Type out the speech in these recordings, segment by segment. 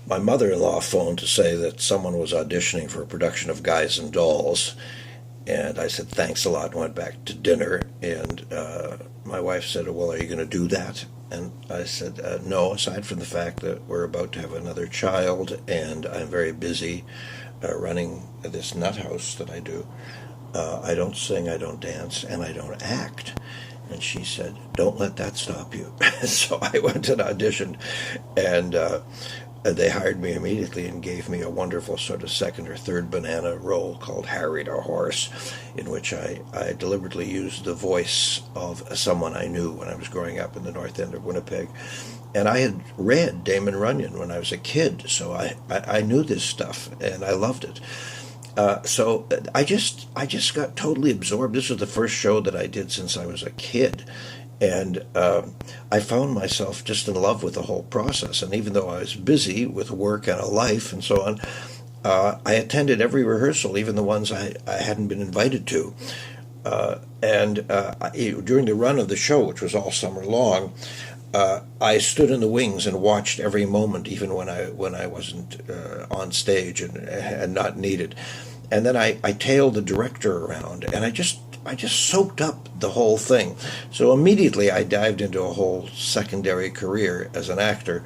my mother-in-law phoned to say that someone was auditioning for a production of Guys and Dolls, and I said thanks a lot and went back to dinner. And my wife said, well, are you going to do that? And I said, no, aside from the fact that we're about to have another child and I'm very busy running this nut house that I do. I don't sing, I don't dance, and I don't act. And she said, don't let that stop you. So I went and auditioned, and they hired me immediately and gave me a wonderful sort of second or third banana role called Harry the Horse, in which I deliberately used the voice of someone I knew when I was growing up in the north end of Winnipeg. And I had read Damon Runyon when I was a kid, so I knew this stuff, and I loved it. So I just got totally absorbed. This was the first show that I did since I was a kid. And I found myself just in love with the whole process. And even though I was busy with work and a life and so on, I attended every rehearsal, even the ones I hadn't been invited to. During the run of the show, which was all summer long, I stood in the wings and watched every moment, even when I wasn't on stage and not needed. And then I tailed the director around, and I just soaked up the whole thing. So immediately I dived into a whole secondary career as an actor,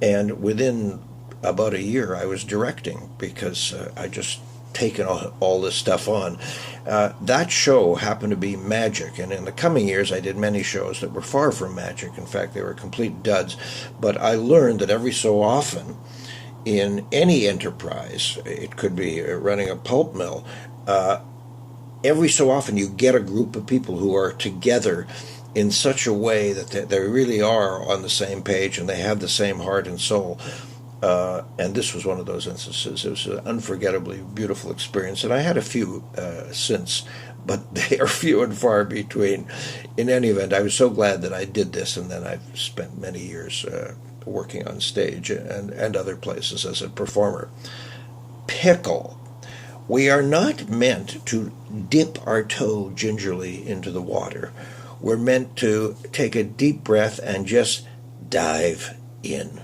and within about a year I was directing because I just taken all this stuff on. That show happened to be magic, and in the coming years I did many shows that were far from magic. In fact, they were complete duds. But I learned that every so often in any enterprise, it could be running a pulp mill, every so often you get a group of people who are together in such a way that they really are on the same page and they have the same heart and soul. And this was one of those instances. It was an unforgettably beautiful experience, and I had a few since, but they are few and far between. In any event, I was so glad that I did this, and then I've spent many years working on stage and other places as a performer. Pickle. We are not meant to dip our toe gingerly into the water. We're meant to take a deep breath and just dive in.